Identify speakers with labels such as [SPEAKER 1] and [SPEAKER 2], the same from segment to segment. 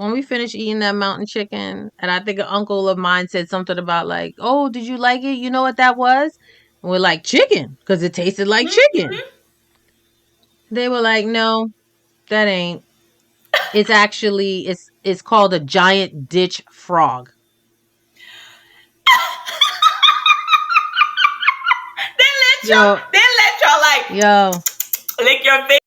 [SPEAKER 1] when we finished eating that mountain chicken, and I think an uncle of mine said something about like, "Oh, did you like it? You know what that was?" And we're like, "Chicken," because it tasted like chicken. They were like, "No, that ain't. It's actually it's called a giant ditch frog." Yo,
[SPEAKER 2] They let y'all like
[SPEAKER 1] yo.
[SPEAKER 2] lick your face.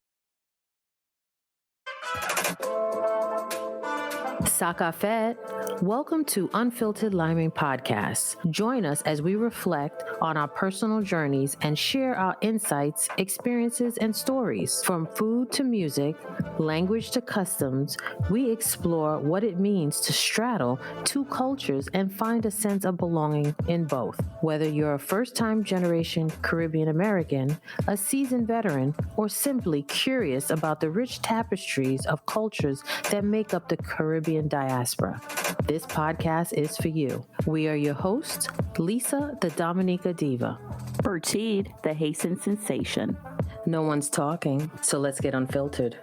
[SPEAKER 3] Sakafet, welcome to Unfiltered Liming Podcast. Join us as we reflect on our personal journeys and share our insights, experiences, and stories. From food to music, language to customs, we explore what it means to straddle two cultures and find a sense of belonging in both. Whether you're a first-time generation Caribbean American, a seasoned veteran, or simply curious about the rich tapestries of cultures that make up the Caribbean diaspora, this podcast is for you. We are your hosts, Lisa, the Dominica Diva.
[SPEAKER 4] Bertide, the Haitian sensation.
[SPEAKER 3] No one's talking, so let's get unfiltered.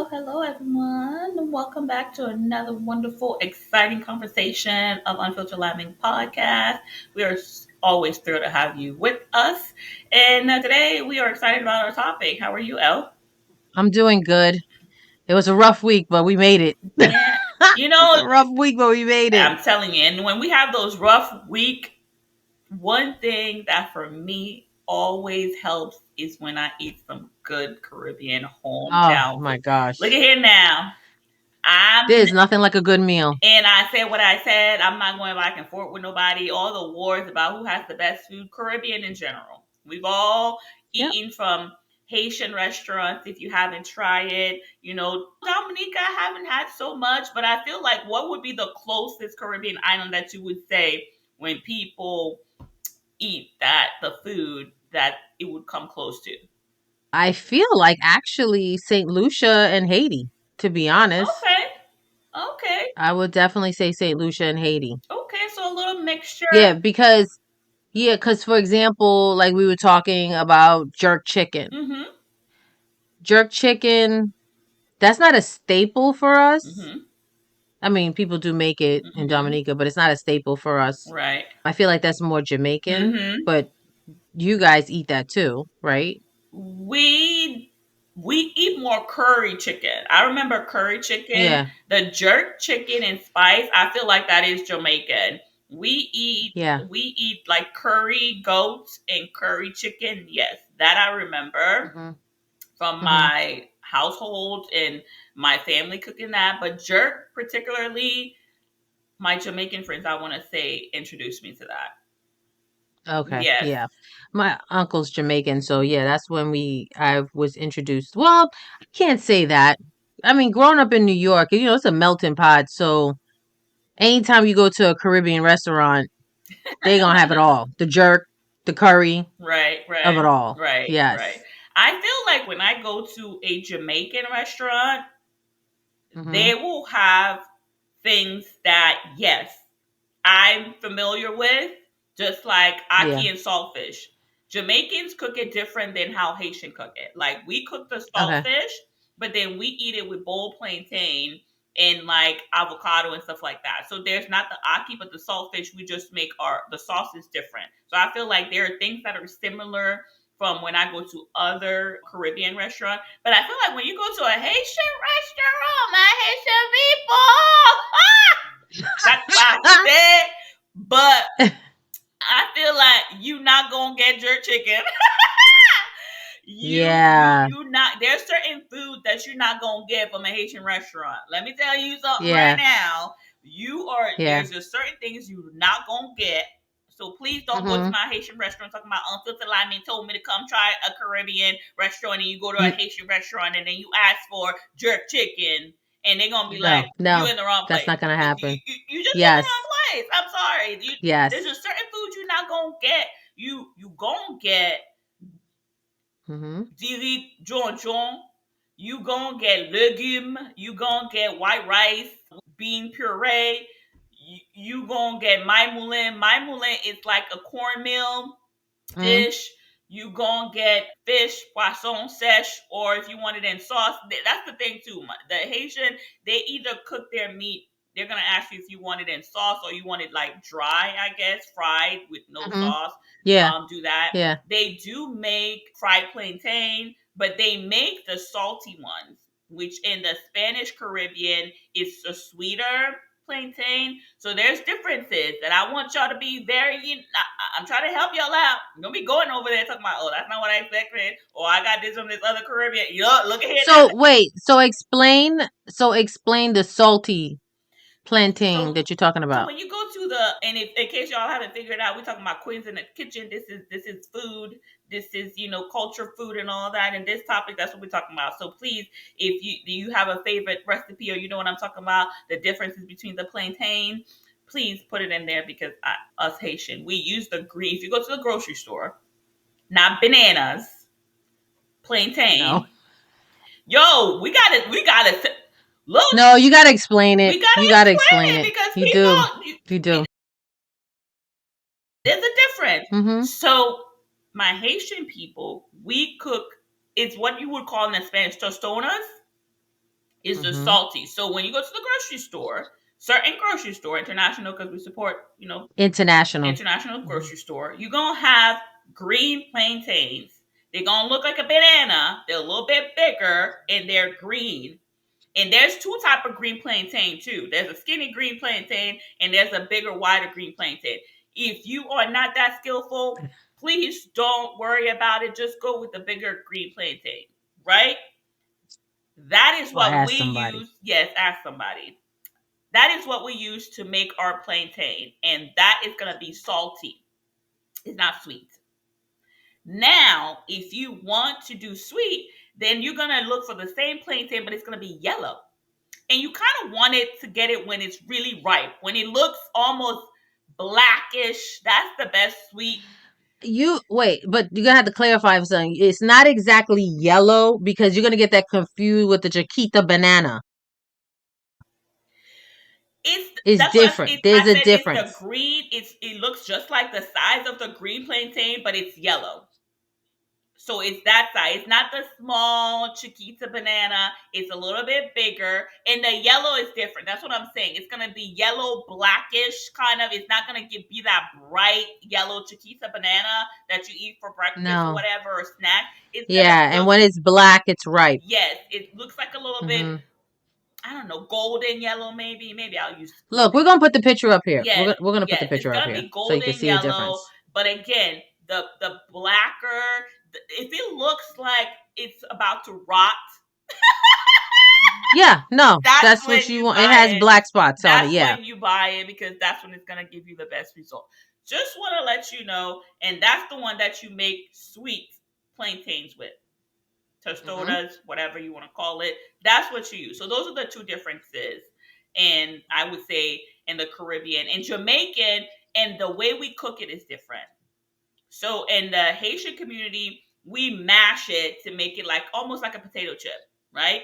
[SPEAKER 2] Hello, everyone. Welcome back to another wonderful, exciting conversation of Unfiltered Liming Podcast. We are always thrilled to have you with us. And today we are excited about our topic. How are you, Elle?
[SPEAKER 1] I'm doing good. It was a rough week, but we made it.
[SPEAKER 2] Yeah. You
[SPEAKER 1] It's
[SPEAKER 2] know,
[SPEAKER 1] a rough week, but we made it.
[SPEAKER 2] I'm telling you, and when we have those rough week, one thing that for me always helps is when I eat some good Caribbean
[SPEAKER 1] Oh
[SPEAKER 2] hometown
[SPEAKER 1] my
[SPEAKER 2] food.
[SPEAKER 1] gosh.
[SPEAKER 2] Look at here now.
[SPEAKER 1] There's nothing like a good meal.
[SPEAKER 2] And I said what I said. I'm not going back and forth with nobody. All the wars about who has the best food, Caribbean in general. We've all eaten from Haitian restaurants. If you haven't tried it, Dominica, I haven't had so much, but I feel like what would be the closest Caribbean island that you would say when people eat the food that it would come close to?
[SPEAKER 1] I feel like actually St. Lucia and Haiti, to be honest.
[SPEAKER 2] Okay.
[SPEAKER 1] I would definitely say St. Lucia and Haiti.
[SPEAKER 2] Okay, so a little mixture.
[SPEAKER 1] Yeah, because for example, like we were talking about jerk chicken.
[SPEAKER 2] Mm-hmm.
[SPEAKER 1] Jerk chicken, that's not a staple for us.
[SPEAKER 2] Mm-hmm.
[SPEAKER 1] I mean, people do make it in Dominica, but it's not a staple for us.
[SPEAKER 2] Right.
[SPEAKER 1] I feel like that's more Jamaican, but you guys eat that too, right?
[SPEAKER 2] We eat more curry chicken. I remember curry chicken.
[SPEAKER 1] Yeah.
[SPEAKER 2] The jerk chicken and spice, I feel like that is Jamaican. We eat like curry goats and curry chicken. Yes, that I remember from my household and my family cooking that. But jerk, particularly, my Jamaican friends, I want to say, introduced me to that.
[SPEAKER 1] Okay.
[SPEAKER 2] Yes.
[SPEAKER 1] Yeah. My uncle's Jamaican, so yeah, that's when I was introduced. Well, I can't say that. I mean, growing up in New York, it's a melting pot, so anytime you go to a Caribbean restaurant, they're gonna have it all. The jerk, the curry,
[SPEAKER 2] right,
[SPEAKER 1] of it all.
[SPEAKER 2] right.
[SPEAKER 1] Yes.
[SPEAKER 2] I feel like when I go to a Jamaican restaurant, they will have things that, yes, I'm familiar with, just like ackee and saltfish. Jamaicans cook it different than how Haitian cook it. Like, we cook the saltfish, but then we eat it with boiled plantain and like avocado and stuff like that. So there's not the ackee, but the saltfish, we just make the sauce is different. So I feel like there are things that are similar from when I go to other Caribbean restaurants. But I feel like when you go to a Haitian restaurant, my Haitian people, that's why I said. But I feel like you not gonna get jerk chicken. You not. There's certain food that you're not gonna get from a Haitian restaurant. Let me tell you something right now. There's just certain things you're not gonna get. So please don't go to my Haitian restaurant talking about Unfiltered Liming told me to come try a Caribbean restaurant, and you go to a Haitian restaurant and then you ask for jerk chicken. And they're gonna be like, "You in the wrong place."
[SPEAKER 1] That's not gonna happen.
[SPEAKER 2] You just in the wrong place. I'm sorry.
[SPEAKER 1] Yes.
[SPEAKER 2] There's just certain food you're not gonna get. You gonna get dili jonjon. You gonna get legume. You gonna get white rice, bean puree. You gonna get mai moulin. Mai moulin is like a cornmeal dish. You gonna get fish, poisson sèche, or if you want it in sauce. That's the thing too. The Haitian, they either cook their meat. They're gonna ask you if you want it in sauce or you want it like dry, I guess, fried with no
[SPEAKER 1] Hmm.
[SPEAKER 2] sauce.
[SPEAKER 1] Yeah.
[SPEAKER 2] Do that.
[SPEAKER 1] Yeah.
[SPEAKER 2] They do make fried plantain, but they make the salty ones, which in the Spanish Caribbean is a sweeter plantain. So there's differences, and I want y'all to be very. I'm trying to help y'all out. You're gonna be going over there talking about, oh, that's not what I expected, or I got this from this other Caribbean. Yo, look at here now.
[SPEAKER 1] So wait, so explain the salty plantain
[SPEAKER 2] So
[SPEAKER 1] that you're talking
[SPEAKER 2] So
[SPEAKER 1] about.
[SPEAKER 2] when you go to the, and if, in case y'all haven't figured out, we're talking about queens in the kitchen. This is food. This is culture food and all that. And this topic, that's what we're talking about. So please, if you do you have a favorite recipe or you know what I'm talking about, the differences between the plantain, please put it in there because us Haitian, we use the green. If you go to the grocery store, not bananas,
[SPEAKER 1] No.
[SPEAKER 2] plantain. Yo, we gotta look.
[SPEAKER 1] No, you got to explain it.
[SPEAKER 2] We gotta
[SPEAKER 1] You got to
[SPEAKER 2] explain
[SPEAKER 1] explain
[SPEAKER 2] it
[SPEAKER 1] it.
[SPEAKER 2] because
[SPEAKER 1] You do. You
[SPEAKER 2] we
[SPEAKER 1] do.
[SPEAKER 2] there's a difference.
[SPEAKER 1] Mhm.
[SPEAKER 2] So my Haitian people, we cook. It's what you would call in Spanish tostonas. Is the
[SPEAKER 1] Mhm.
[SPEAKER 2] salty. So when you go to the grocery store, certain grocery store, international, because we support
[SPEAKER 1] International.
[SPEAKER 2] international
[SPEAKER 1] Mhm.
[SPEAKER 2] grocery store, you're gonna have green plantains. They're gonna look like a banana. They're a little bit bigger and they're green. And there's two type of green plantain too. There's a skinny green plantain and there's a bigger, wider green plantain. If you are not that skillful, please don't worry about it. Just go with the bigger green plantain, right? That is
[SPEAKER 1] Or
[SPEAKER 2] what
[SPEAKER 1] ask
[SPEAKER 2] we
[SPEAKER 1] somebody.
[SPEAKER 2] use. Yes, ask somebody. That is what we use to make our plantain, and that is gonna be salty. It's not sweet. Now, if you want to do sweet, then you're gonna look for the same plantain, but it's gonna be yellow. And you kind of want it to get it when it's really ripe. When it looks almost blackish, that's the best sweet.
[SPEAKER 1] You wait, but you're gonna have to clarify something. It's not exactly yellow because you're gonna get that confused with the Chiquita banana.
[SPEAKER 2] It's
[SPEAKER 1] It's
[SPEAKER 2] that's what
[SPEAKER 1] different.
[SPEAKER 2] it's. I
[SPEAKER 1] There's a
[SPEAKER 2] said it's the
[SPEAKER 1] difference.
[SPEAKER 2] green. It looks just like the size of the green plantain, but it's yellow. So it's that size. It's not the small Chiquita banana. It's a little bit bigger. And the yellow is different. That's what I'm saying. It's gonna be yellow, blackish kind of. It's not gonna be that bright yellow Chiquita banana that you eat for breakfast or
[SPEAKER 1] No.
[SPEAKER 2] whatever or snack. It's gonna
[SPEAKER 1] Yeah, and
[SPEAKER 2] look,
[SPEAKER 1] when it's black, it's ripe.
[SPEAKER 2] yes, it looks like a little bit,
[SPEAKER 1] Mhm.
[SPEAKER 2] I don't know, golden yellow maybe. Maybe I'll use
[SPEAKER 1] Look,
[SPEAKER 2] golden.
[SPEAKER 1] we're gonna put the picture up here.
[SPEAKER 2] Yes,
[SPEAKER 1] We're gonna put the
[SPEAKER 2] yes, it's
[SPEAKER 1] picture up
[SPEAKER 2] gonna
[SPEAKER 1] here
[SPEAKER 2] be
[SPEAKER 1] so you can
[SPEAKER 2] golden
[SPEAKER 1] see the
[SPEAKER 2] yellow.
[SPEAKER 1] difference.
[SPEAKER 2] But again, the blacker, if it looks like it's about to rot,
[SPEAKER 1] Yeah, no,
[SPEAKER 2] that's
[SPEAKER 1] that's what
[SPEAKER 2] when
[SPEAKER 1] you
[SPEAKER 2] you
[SPEAKER 1] want. It
[SPEAKER 2] buy
[SPEAKER 1] has
[SPEAKER 2] it.
[SPEAKER 1] black spots on it.
[SPEAKER 2] That's
[SPEAKER 1] Yeah.
[SPEAKER 2] when you buy it because that's when it's gonna give you the best result. Just want to let you know, and that's the one that you make sweet plantains with,
[SPEAKER 1] Hmm.
[SPEAKER 2] tostonas, whatever you want to call it. That's what you use. So those are the two differences. And I would say in the Caribbean and Jamaican, and the way we cook it is different. So in the Haitian community, we mash it to make it like almost like a potato chip, right?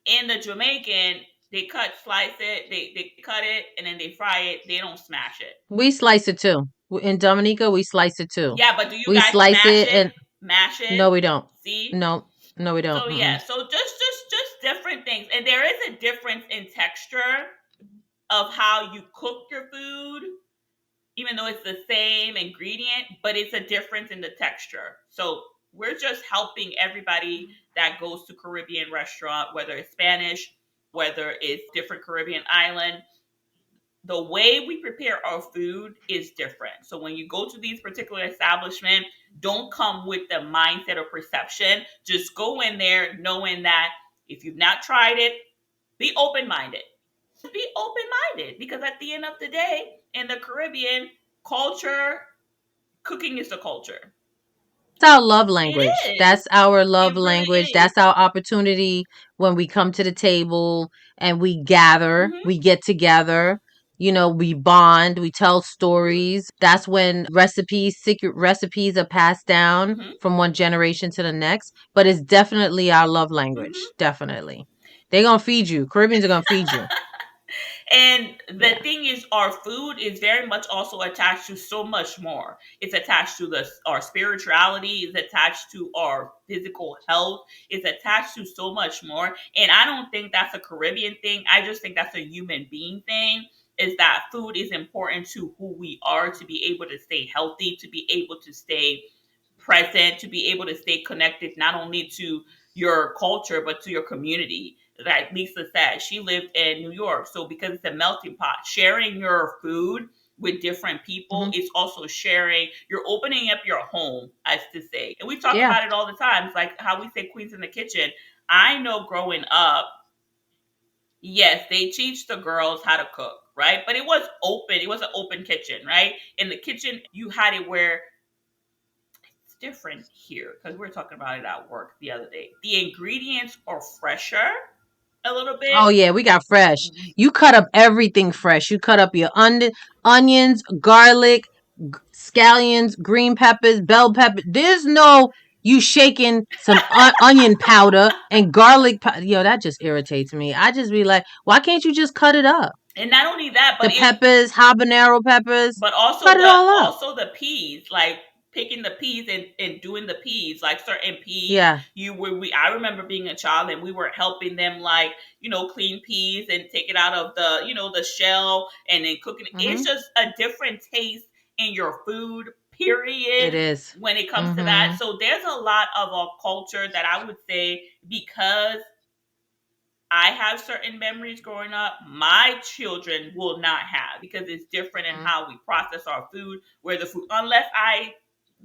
[SPEAKER 2] In the Jamaican, they slice it, they cut it, and then they fry it. They don't smash it.
[SPEAKER 1] We slice it too. In Dominica, we slice it too.
[SPEAKER 2] Yeah, but do you
[SPEAKER 1] We
[SPEAKER 2] guys
[SPEAKER 1] slice
[SPEAKER 2] mash
[SPEAKER 1] it
[SPEAKER 2] it?
[SPEAKER 1] and
[SPEAKER 2] Mash it?
[SPEAKER 1] no, we don't.
[SPEAKER 2] See?
[SPEAKER 1] No, no, we don't.
[SPEAKER 2] So yeah,
[SPEAKER 1] Mm-mm.
[SPEAKER 2] so just different things. And there is a difference in texture of how you cook your food, even though it's the same ingredient, but it's a difference in the texture. So we're just helping everybody that goes to Caribbean restaurant, whether it's Spanish, whether it's different Caribbean island. The way we prepare our food is different. So when you go to these particular establishments, don't come with the mindset or perception. Just go in there knowing that if you've not tried it, be open minded. Be open minded because at the end of the day, in the Caribbean culture, cooking is the culture.
[SPEAKER 1] That's our love
[SPEAKER 2] It
[SPEAKER 1] language.
[SPEAKER 2] is.
[SPEAKER 1] That's our love
[SPEAKER 2] It really
[SPEAKER 1] language.
[SPEAKER 2] is.
[SPEAKER 1] That's our opportunity when we come to the table and we gather,
[SPEAKER 2] Mm-hmm.
[SPEAKER 1] we get together, we bond, we tell stories. That's when secret recipes are passed down
[SPEAKER 2] Mm-hmm.
[SPEAKER 1] from one generation to the next. But it's definitely our love
[SPEAKER 2] Mm-hmm.
[SPEAKER 1] language. Definitely. They're going to feed you. Caribbeans are going to feed you.
[SPEAKER 2] And the
[SPEAKER 1] Yeah.
[SPEAKER 2] thing is, our food is very much also attached to so much more. It's attached to our spirituality, it's attached to our physical health, it's attached to so much more. And I don't think that's a Caribbean thing. I just think that's a human being thing. Is that food is important to who we are, to be able to stay healthy, to be able to stay present, to be able to stay connected not only to your culture but to your community. Like Lisa said, she lived in New York, so because it's a melting pot, sharing your food with different people
[SPEAKER 1] Hmm.
[SPEAKER 2] is also sharing. You're opening up your home, as to say, and we talk
[SPEAKER 1] Yeah.
[SPEAKER 2] about it all the time. It's like how we say queens in the kitchen. I know growing up, yes, they teach the girls how to cook, right? But it was open. It was an open kitchen, right? In the kitchen, you had it where it's different here because we were talking about it at work the other day. The ingredients are fresher a little bit.
[SPEAKER 1] Oh yeah, we got fresh. You cut up everything fresh. You cut up your onions, garlic, scallions, green peppers, bell pepper. There's no you shaking some onion powder and garlic powder. Yo, that just irritates me. I just be like, why can't you just cut it up?
[SPEAKER 2] And not only that,
[SPEAKER 1] The peppers, habanero peppers,
[SPEAKER 2] but
[SPEAKER 1] cut it all up.
[SPEAKER 2] also the peas, like picking the peas and doing the peas, like certain peas.
[SPEAKER 1] Yeah.
[SPEAKER 2] You were we I remember being a child and we were helping them, like, clean peas and take it out of the, the shell, and then cooking it. It's
[SPEAKER 1] Mhm.
[SPEAKER 2] just a different taste in your food,
[SPEAKER 1] It
[SPEAKER 2] period,
[SPEAKER 1] is.
[SPEAKER 2] when it comes to that.
[SPEAKER 1] Mhm.
[SPEAKER 2] So there's a lot of a culture that I would say, because I have certain memories growing up, my children will not have, because it's different in
[SPEAKER 1] Mhm.
[SPEAKER 2] how we process our food, where the food, unless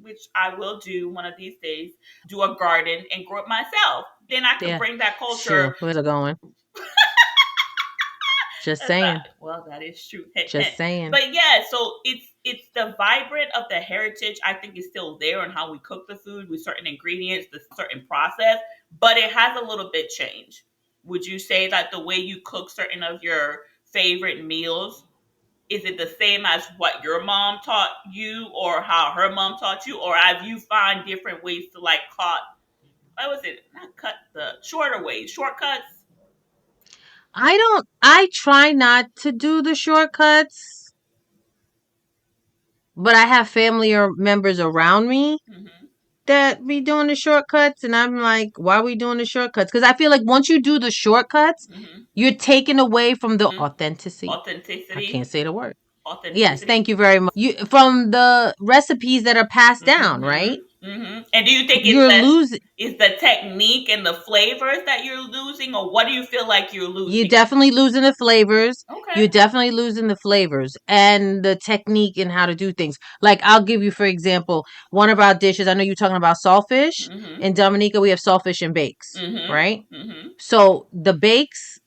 [SPEAKER 2] which I will do one of these days, do a garden and grow it myself. Then I could
[SPEAKER 1] Yeah.
[SPEAKER 2] bring that culture.
[SPEAKER 1] Sure. Where's it going? Just
[SPEAKER 2] That's not,
[SPEAKER 1] saying.
[SPEAKER 2] well, that is true.
[SPEAKER 1] Just saying.
[SPEAKER 2] But yeah, so it's the vibrant of the heritage. I think is still there in how we cook the food with certain ingredients, the certain process, but it has a little bit changed. Would you say that the way you cook certain of your favorite meals, is it the same as what your mom taught you, or how her mom taught you, or have you found different ways to, like, cut? What was it? Not cut, the shorter ways, shortcuts.
[SPEAKER 1] I try not to do the shortcuts, but I have family or members around me
[SPEAKER 2] Mm-hmm.
[SPEAKER 1] that be doing the shortcuts, and I'm like, why are we doing the shortcuts? Because I feel like once you do the shortcuts,
[SPEAKER 2] Mm-hmm.
[SPEAKER 1] you're taking away from the authenticity. I can't
[SPEAKER 2] Authenticity.
[SPEAKER 1] say the word. Yes,
[SPEAKER 2] Authenticity.
[SPEAKER 1] thank you very much. You from the recipes that are passed down, right?
[SPEAKER 2] Mm-hmm. Mm-hmm. And do you think it's
[SPEAKER 1] You're losing.
[SPEAKER 2] the technique and the flavors that you're losing, or what do you feel like you're
[SPEAKER 1] You're
[SPEAKER 2] losing?
[SPEAKER 1] definitely losing the flavors.
[SPEAKER 2] Okay.
[SPEAKER 1] You're definitely losing the flavors and the technique and how to do things. Like I'll give you, for example, one of our dishes. I know you're talking about saltfish.
[SPEAKER 2] Mm-hmm.
[SPEAKER 1] In Dominica, we have saltfish and bakes, right?
[SPEAKER 2] Mm-hmm. Mm-hmm.
[SPEAKER 1] So the bakes,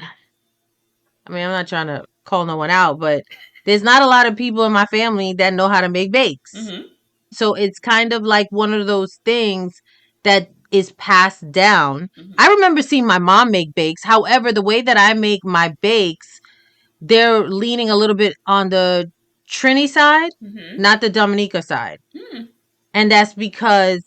[SPEAKER 1] I mean, I'm not trying to call no one out, but there's not a lot of people in my family that know how to make bakes.
[SPEAKER 2] Mm-hmm.
[SPEAKER 1] So it's kind of like one of those things that is passed down.
[SPEAKER 2] Mm-hmm.
[SPEAKER 1] I remember seeing my mom make bakes. However, the way that I make my bakes, they're leaning a little bit on the Trini side,
[SPEAKER 2] Mm-hmm.
[SPEAKER 1] not the Dominica side.
[SPEAKER 2] Mm-hmm.
[SPEAKER 1] And that's because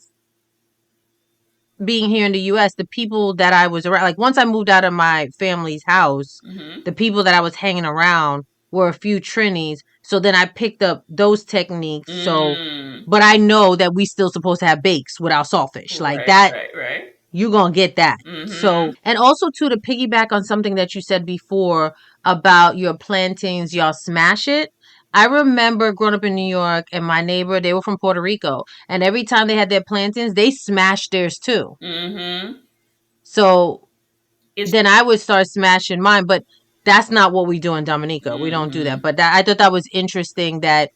[SPEAKER 1] being here in the US, the people that I was around, like once I moved out of my family's house,
[SPEAKER 2] Mm-hmm.
[SPEAKER 1] the people that I was hanging around were a few Trinis. So then I picked up those techniques. So,
[SPEAKER 2] Mm.
[SPEAKER 1] but I know that we still supposed to have bakes without saltfish. Like
[SPEAKER 2] Right.
[SPEAKER 1] that,
[SPEAKER 2] Right. Right.
[SPEAKER 1] you gonna get that.
[SPEAKER 2] Mm-hmm.
[SPEAKER 1] So, and also too, to piggyback on something that you said before about your plantains, y'all smash it. I remember growing up in New York, and my neighbor, they were from Puerto Rico, and every time they had their plantains, they smashed theirs too.
[SPEAKER 2] Mm-hmm.
[SPEAKER 1] So
[SPEAKER 2] It's.
[SPEAKER 1] then I would start smashing mine, but that's not what we do in Dominica. We don't do that.
[SPEAKER 2] Mm-hmm.
[SPEAKER 1] But I thought that was interesting that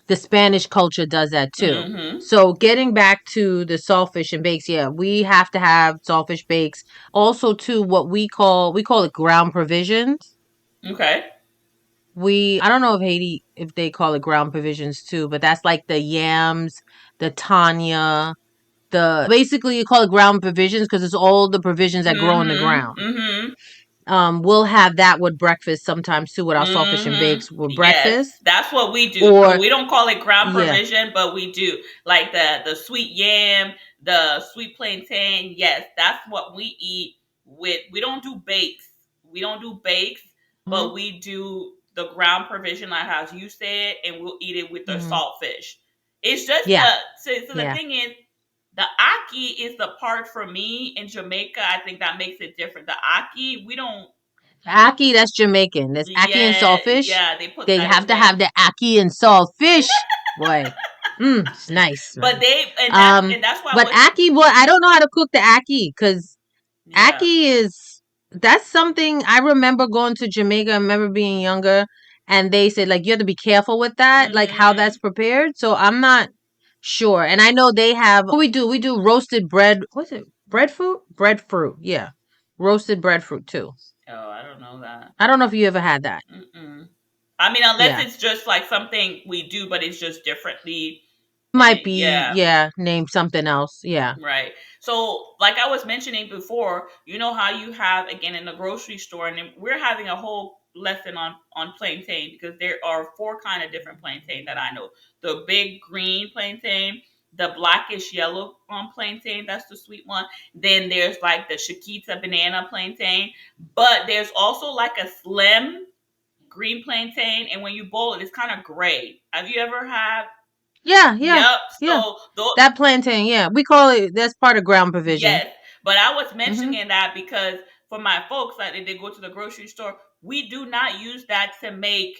[SPEAKER 1] the Spanish culture does that too.
[SPEAKER 2] Mm-hmm.
[SPEAKER 1] So getting back to the saltfish and bakes, yeah, we have to have saltfish bakes. Also, too, what we call it ground provisions.
[SPEAKER 2] Okay.
[SPEAKER 1] I don't know if they call it ground provisions too, but that's like the yams, the tanya, the basically you call it ground provisions because it's all the provisions that grow in the
[SPEAKER 2] Mm-hmm.
[SPEAKER 1] ground.
[SPEAKER 2] Mm-hmm.
[SPEAKER 1] We'll have that with breakfast sometimes too, with our saltfish and
[SPEAKER 2] Mm-hmm.
[SPEAKER 1] bakes with
[SPEAKER 2] Yes,
[SPEAKER 1] breakfast.
[SPEAKER 2] that's what we do. So
[SPEAKER 1] Or
[SPEAKER 2] we don't call it ground
[SPEAKER 1] yeah,
[SPEAKER 2] provision, but we do, like the sweet yam, the sweet plantain. Yes, that's what we eat with. We don't do bakes We don't do bakes, but we do the ground provision, like how you said, and we'll eat it with the saltfish. It's just
[SPEAKER 1] Yeah.
[SPEAKER 2] so the
[SPEAKER 1] Yeah.
[SPEAKER 2] thing is, the aki is the part for me in Jamaica. I think that makes it different. The aki, we don't.
[SPEAKER 1] Aki, that's Jamaican. There's aki and
[SPEAKER 2] Yeah,
[SPEAKER 1] saltfish.
[SPEAKER 2] yeah, they put
[SPEAKER 1] They
[SPEAKER 2] that
[SPEAKER 1] have
[SPEAKER 2] in
[SPEAKER 1] to
[SPEAKER 2] there.
[SPEAKER 1] have the aki and saltfish. Boy, it's nice,
[SPEAKER 2] But
[SPEAKER 1] man.
[SPEAKER 2] they and that's why
[SPEAKER 1] But
[SPEAKER 2] what.
[SPEAKER 1] aki, boy, I don't know how to cook the aki because
[SPEAKER 2] Yeah.
[SPEAKER 1] aki is that's something I remember going to Jamaica. I remember being younger, and they said like you have to be careful with that, like how that's prepared. So I'm not sure, and I know they have. What we do? We do roasted bread. What's it? Breadfruit? Breadfruit. Yeah, roasted breadfruit too.
[SPEAKER 2] Oh, I don't know that.
[SPEAKER 1] I don't know if you ever had that.
[SPEAKER 2] Mm-mm. I mean, unless
[SPEAKER 1] Yeah.
[SPEAKER 2] it's just like something we do, but it's just differently.
[SPEAKER 1] Might be,
[SPEAKER 2] Yeah.
[SPEAKER 1] yeah, name something else. Yeah.
[SPEAKER 2] Right. So, like I was mentioning before, you know how you have again in the grocery store, and we're having a whole lesson on plantain because there are four kind of different plantain that I know. The big green plantain, the blackish yellow plantain, that's the sweet one. Then there's like the Chiquita banana plantain, but there's also like a slim green plantain, and when you boil it, it's kind of gray. Have you ever had?
[SPEAKER 1] Yeah, yeah,
[SPEAKER 2] Yep.
[SPEAKER 1] yeah.
[SPEAKER 2] So those.
[SPEAKER 1] That plantain, yeah. We call it, that's part of ground provision.
[SPEAKER 2] Yes, but I was
[SPEAKER 1] Hmm.
[SPEAKER 2] mentioning that because for my folks, like they go to the grocery store, we do not use that to make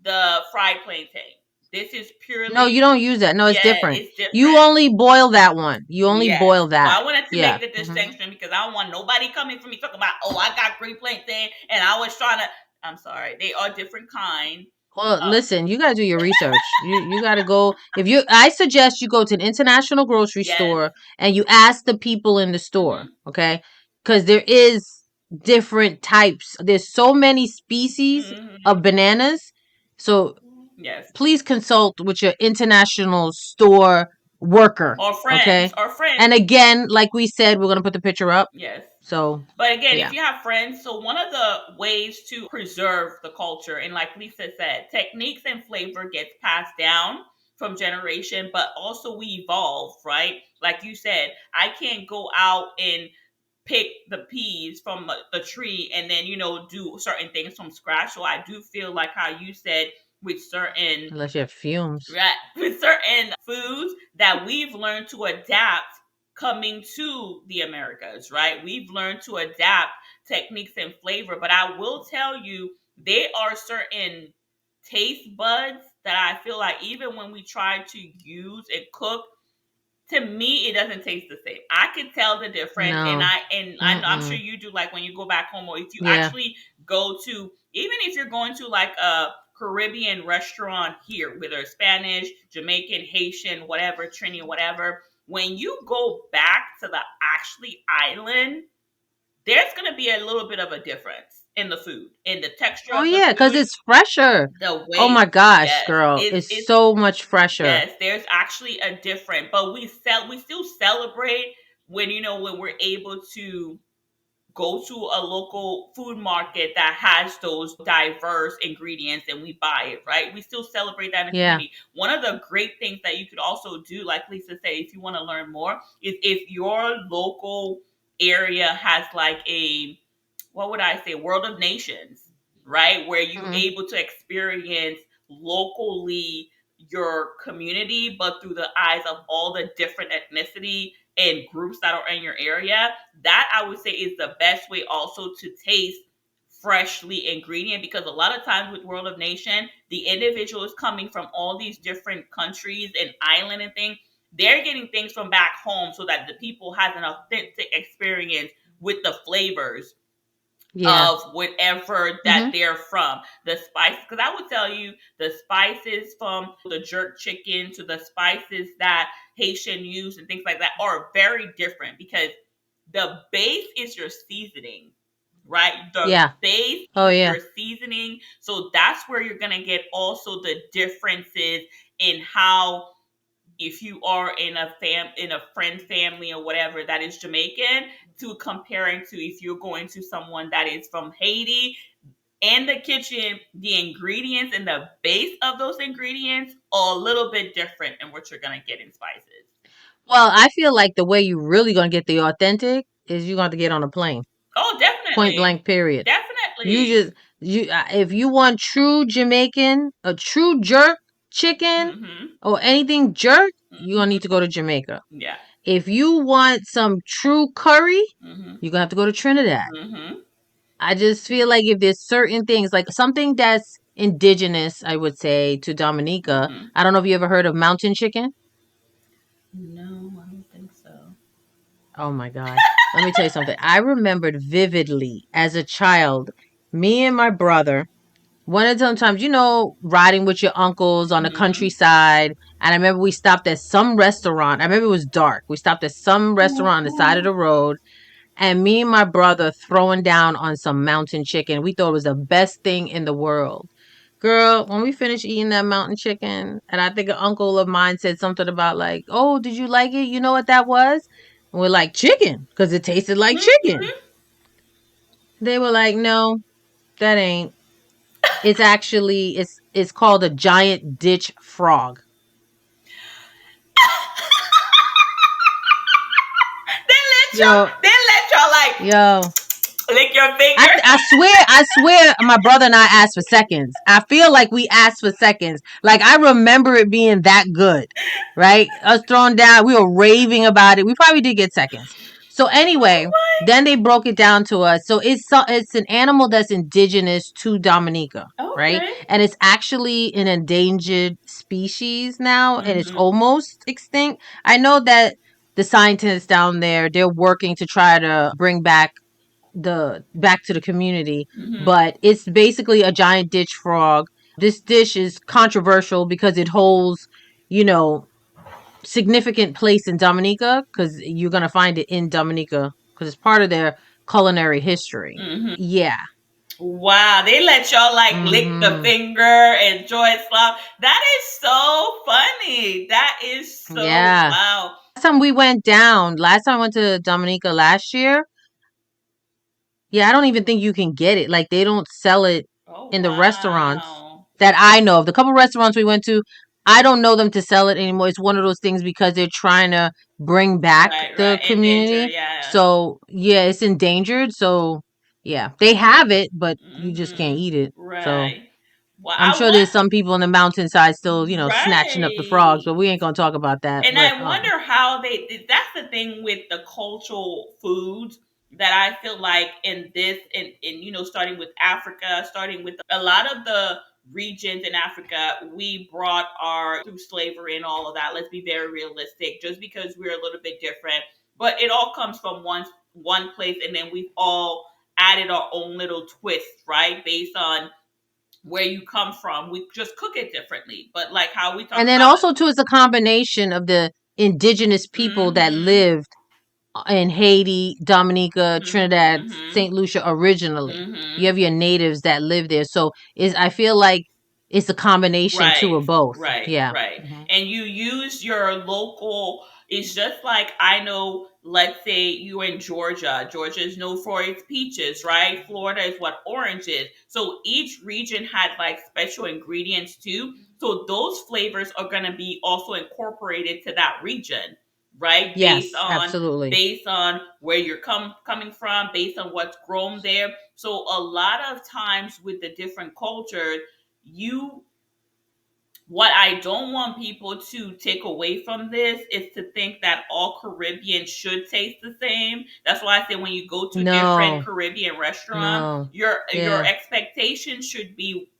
[SPEAKER 2] the fried plantain. This is
[SPEAKER 1] No,
[SPEAKER 2] purely,
[SPEAKER 1] you don't use that. No, it's
[SPEAKER 2] yeah,
[SPEAKER 1] different.
[SPEAKER 2] it's
[SPEAKER 1] You
[SPEAKER 2] different.
[SPEAKER 1] only boil that one. You only
[SPEAKER 2] Yes.
[SPEAKER 1] boil
[SPEAKER 2] So
[SPEAKER 1] that.
[SPEAKER 2] I wanted to
[SPEAKER 1] Yeah.
[SPEAKER 2] make the distinction because I don't want nobody coming for me talking about, oh, I got green plantain and I was trying to. I'm sorry, they are different kind.
[SPEAKER 1] Well, listen, you gotta do your research. You gotta go. If you, I suggest you go to an international grocery
[SPEAKER 2] Yes.
[SPEAKER 1] store and you ask the people in the store,
[SPEAKER 2] Mm-hmm.
[SPEAKER 1] okay? Because there is different types. There's so many species
[SPEAKER 2] Mm-hmm.
[SPEAKER 1] of bananas. So
[SPEAKER 2] Yes.
[SPEAKER 1] please consult with your international store worker,
[SPEAKER 2] Or friends.
[SPEAKER 1] okay?
[SPEAKER 2] Or friends.
[SPEAKER 1] And again, like we said, we're gonna put the picture up.
[SPEAKER 2] Yes.
[SPEAKER 1] So
[SPEAKER 2] But again, if
[SPEAKER 1] yeah,
[SPEAKER 2] you have friends, so one of the ways to preserve the culture, and like Lisa said, techniques and flavor gets passed down from generation, but also we evolve, right? Like you said, I can't go out and pick the peas from the tree and then do certain things from scratch. So I do feel like how you said with certain
[SPEAKER 1] unless you have fumes.
[SPEAKER 2] right, with certain foods that we've learned to adapt coming to the Americas, right? We've learned to adapt techniques and flavor, but I will tell you, there are certain taste buds that I feel like even when we try to use and cook, to me it doesn't taste the same. I can tell the difference, and
[SPEAKER 1] No.
[SPEAKER 2] I'm sure
[SPEAKER 1] Mm-mm.
[SPEAKER 2] you do. Like when you go back home, or if you
[SPEAKER 1] Yeah.
[SPEAKER 2] actually go to, even if you're going to like a Caribbean restaurant here, whether it's Spanish, Jamaican, Haitian, whatever, Trini, whatever, when you go back to the actually island, there's going to be a little bit of a difference in the food, in the texture
[SPEAKER 1] Oh
[SPEAKER 2] of the
[SPEAKER 1] yeah, because
[SPEAKER 2] food,
[SPEAKER 1] it's fresher.
[SPEAKER 2] the
[SPEAKER 1] Oh
[SPEAKER 2] way.
[SPEAKER 1] my gosh,
[SPEAKER 2] Yes,
[SPEAKER 1] girl. It's
[SPEAKER 2] it's
[SPEAKER 1] so much fresher.
[SPEAKER 2] yes, there's actually a different, but we still celebrate when when we're able to go to a local food market that has those diverse ingredients and we buy it, right? We still celebrate that in the
[SPEAKER 1] Yeah.
[SPEAKER 2] community. One of the great things that you could also do, like Lisa said, if you want to learn more, is if your local area has like a, what would I say, World of Nations, right? Where you're
[SPEAKER 1] Hmm.
[SPEAKER 2] able to experience locally your community, but through the eyes of all the different ethnicity and groups that are in your area. That I would say is the best way also to taste freshly ingredient, because a lot of times with World of Nation, the individual is coming from all these different countries and island and things. They're getting things from back home so that the people has an authentic experience with the flavors
[SPEAKER 1] Yeah.
[SPEAKER 2] of whatever that
[SPEAKER 1] Hmm.
[SPEAKER 2] they're from. The spices, because I would tell you, the spices from the jerk chicken to the spices that Haitian use and things like that are very different, because the base is your seasoning, right? The
[SPEAKER 1] Yeah.
[SPEAKER 2] base
[SPEAKER 1] Oh
[SPEAKER 2] is
[SPEAKER 1] yeah.
[SPEAKER 2] your seasoning. So that's where you're going to get also the differences in how, if you are in a friend family or whatever that is Jamaican, to comparing to if you're going to someone that is from Haiti, and the kitchen, the ingredients and the base of those ingredients are a little bit different in what you're gonna get in spices.
[SPEAKER 1] Well, I feel like the way you really gonna get the authentic is you're gonna have to get on a plane.
[SPEAKER 2] Oh,
[SPEAKER 1] Point
[SPEAKER 2] definitely.
[SPEAKER 1] blank. Period. You
[SPEAKER 2] Exactly.
[SPEAKER 1] just if you want true Jamaican, a true jerk chicken
[SPEAKER 2] Mm-hmm.
[SPEAKER 1] or anything jerk, you're gonna
[SPEAKER 2] Mm-hmm.
[SPEAKER 1] need to go to Jamaica.
[SPEAKER 2] Yeah.
[SPEAKER 1] If you want some true curry,
[SPEAKER 2] Mm-hmm.
[SPEAKER 1] you're gonna have to go to Trinidad.
[SPEAKER 2] Mm-hmm.
[SPEAKER 1] I just feel like if there's certain things, like something that's indigenous, I would say, to Dominica.
[SPEAKER 2] Mm-hmm.
[SPEAKER 1] I don't know if you ever heard of mountain chicken.
[SPEAKER 2] No, I don't think so.
[SPEAKER 1] Oh my God. Let me tell you something. I remembered vividly as a child, me and my brother, one of the times, riding with your uncles on the
[SPEAKER 2] Mm-hmm.
[SPEAKER 1] countryside. And I remember we stopped at some restaurant. I remember it was dark. We stopped at some restaurant on the side of the road. And me and my brother throwing down on some mountain chicken. We thought it was the best thing in the world. Girl, when we finished eating that mountain chicken, and I think an uncle of mine said something about like, "Oh, did you like it? You know what that was?" And we're like, "Chicken," because it tasted like chicken.
[SPEAKER 2] Mm-hmm.
[SPEAKER 1] They were like, "No, that ain't. It's actually it's called a giant ditch frog." Yo,
[SPEAKER 2] They let y'all like
[SPEAKER 1] yo.
[SPEAKER 2] lick your
[SPEAKER 1] I,
[SPEAKER 2] finger.
[SPEAKER 1] I swear, my brother and I asked for seconds. I feel like we asked for seconds. Like I remember it being that good, right? Us thrown down, we were raving about it. We probably did get seconds. So
[SPEAKER 2] Oh
[SPEAKER 1] anyway, then they broke it down to us. So it's an animal that's indigenous to Dominica,
[SPEAKER 2] my.
[SPEAKER 1] right?
[SPEAKER 2] Okay.
[SPEAKER 1] And it's actually an endangered species now, and it's
[SPEAKER 2] Mm-hmm.
[SPEAKER 1] almost extinct. I know that the scientists down there, they're working to try to bring back to the community,
[SPEAKER 2] Mm-hmm.
[SPEAKER 1] but it's basically a giant ditch frog. This dish is controversial because it holds, you know, significant place in Dominica because you're gonna find it in Dominica because it's part of their culinary history.
[SPEAKER 2] Mm-hmm.
[SPEAKER 1] Yeah.
[SPEAKER 2] Wow, they let y'all like lick the
[SPEAKER 1] Mm-hmm.
[SPEAKER 2] finger, enjoy slop. That is so funny. That is so
[SPEAKER 1] Yeah.
[SPEAKER 2] wow.
[SPEAKER 1] Last time I went to Dominica last year, yeah, I don't even think you can get it. Like they don't sell it
[SPEAKER 2] Oh
[SPEAKER 1] in the restaurants
[SPEAKER 2] wow.
[SPEAKER 1] that I know of. The couple restaurants we went to, I don't know them to sell it anymore. It's one of those things because they're trying to bring back
[SPEAKER 2] Right,
[SPEAKER 1] the
[SPEAKER 2] right. In danger,
[SPEAKER 1] community.
[SPEAKER 2] yeah.
[SPEAKER 1] So yeah, it's endangered. So yeah, they have it, but you just can't
[SPEAKER 2] Mm-hmm.
[SPEAKER 1] eat it. So
[SPEAKER 2] Right. Well,
[SPEAKER 1] I'm
[SPEAKER 2] I
[SPEAKER 1] sure
[SPEAKER 2] want
[SPEAKER 1] there's some people on the mountainside still, snatching up the frogs,
[SPEAKER 2] right.
[SPEAKER 1] but we ain't gonna talk about that.
[SPEAKER 2] And
[SPEAKER 1] But
[SPEAKER 2] I wonder how that's the thing with the cultural foods that I feel like in this in starting with Africa, starting with a lot of the regions in Africa, we brought our through slavery and all of that. Let's be very realistic, just because we're a little bit different. But it all comes from one place, and then we've all added our own little twist, right? Based on where you come from. We just cook it differently. But like how we talk
[SPEAKER 1] and then
[SPEAKER 2] about
[SPEAKER 1] also too, it's a combination of the indigenous people that
[SPEAKER 2] mm-hmm.
[SPEAKER 1] lived in Haiti, Dominica, Trinidad,
[SPEAKER 2] Mhm.
[SPEAKER 1] St. Lucia originally. You
[SPEAKER 2] Mhm.
[SPEAKER 1] have your natives that live there. So is I feel like it's a combination too
[SPEAKER 2] Right.
[SPEAKER 1] of both.
[SPEAKER 2] Right.
[SPEAKER 1] Yeah.
[SPEAKER 2] Right.
[SPEAKER 1] Hmm.
[SPEAKER 2] And you use your local. It's just like I know. Let's say you're in Georgia. Georgia is known for its peaches, right? Florida is what orange is. So each region had like special ingredients too. So those flavors are gonna be also incorporated to that region, right? Based
[SPEAKER 1] Yes,
[SPEAKER 2] on
[SPEAKER 1] absolutely.
[SPEAKER 2] where you're coming from, based on what's grown there. So a lot of times with the different cultures, you what I don't want people to take away from this is to think that all Caribbean should taste the same. That's why I say when you go to different
[SPEAKER 1] No,
[SPEAKER 2] Caribbean restaurants,
[SPEAKER 1] no.
[SPEAKER 2] your
[SPEAKER 1] Yeah,
[SPEAKER 2] expectations should be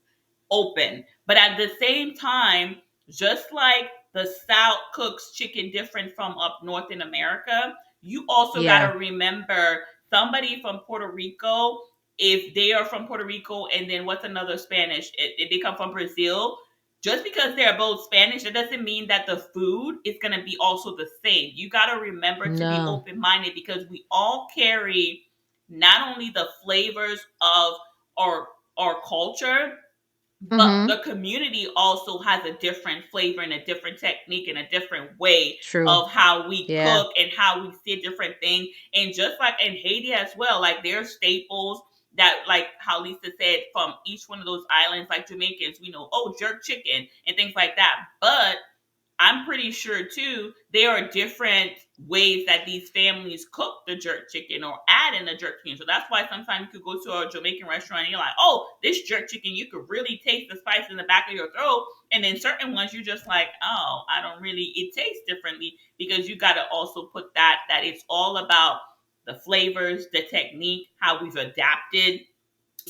[SPEAKER 2] open. But at the same time, just like the South cooks chicken different from up north in America, you also got
[SPEAKER 1] yeah.
[SPEAKER 2] to remember somebody from Puerto Rico, if they are from Puerto Rico, and then what's another Spanish? If they come from Brazil, just because they're both Spanish, that doesn't mean that the food is going to be also the same. You got to remember to be
[SPEAKER 1] No.
[SPEAKER 2] open minded because we all carry not only the flavors of our our culture, but
[SPEAKER 1] Mm-hmm.
[SPEAKER 2] the community also has a different flavor and a different technique and a different way
[SPEAKER 1] True.
[SPEAKER 2] of how we
[SPEAKER 1] Yeah.
[SPEAKER 2] cook and how we see different things. And just like in Haiti as well, like there's staples that, like how Lisa said, from each one of those islands, like Jamaicans, we know, oh, jerk chicken and things like that. But I'm pretty sure too, there are different ways that these families cook the jerk chicken or add in the jerk chicken. So that's why sometimes you could go to a Jamaican restaurant and you're like, oh, this jerk chicken, you could really taste the spice in the back of your throat. And then certain ones you're just like, oh, I don't really, it tastes differently, because you got to also put that it's all about the flavors, the technique, how we've adapted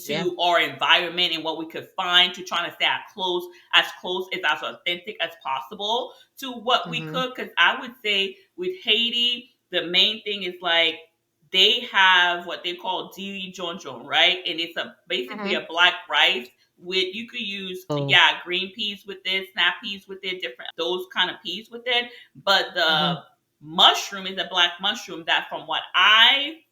[SPEAKER 1] Yeah.
[SPEAKER 2] to our environment and what we could find, to trying to stay as close as authentic as possible to what we
[SPEAKER 1] Mhm.
[SPEAKER 2] cook. Because I would say with Haiti, the main thing is like they have what they call dili jonjon, right? And it's basically
[SPEAKER 1] Mhm.
[SPEAKER 2] a black rice with, you could use,
[SPEAKER 1] Oh.
[SPEAKER 2] yeah, green peas with it, snap peas with it, different those kind of peas with it. But the
[SPEAKER 1] Mhm.
[SPEAKER 2] mushroom is a black mushroom that, from what I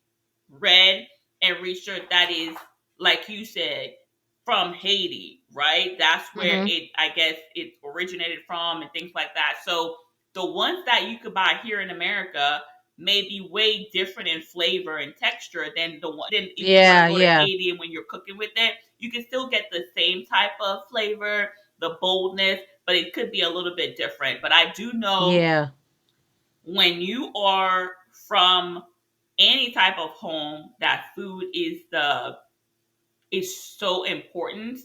[SPEAKER 2] read and research, that is, like you said, from Haiti, right? That's where
[SPEAKER 1] Mhm.
[SPEAKER 2] it, I guess, it originated from and things like that. So the ones that you could buy here in America may be way different in flavor and texture than the one. Then if you were to
[SPEAKER 1] Yeah,
[SPEAKER 2] go to
[SPEAKER 1] yeah.
[SPEAKER 2] Haiti and when you're cooking with it, you can still get the same type of flavor, the boldness, but it could be a little bit different. But I do know
[SPEAKER 1] Yeah.
[SPEAKER 2] when you are from any type of home that food is so important,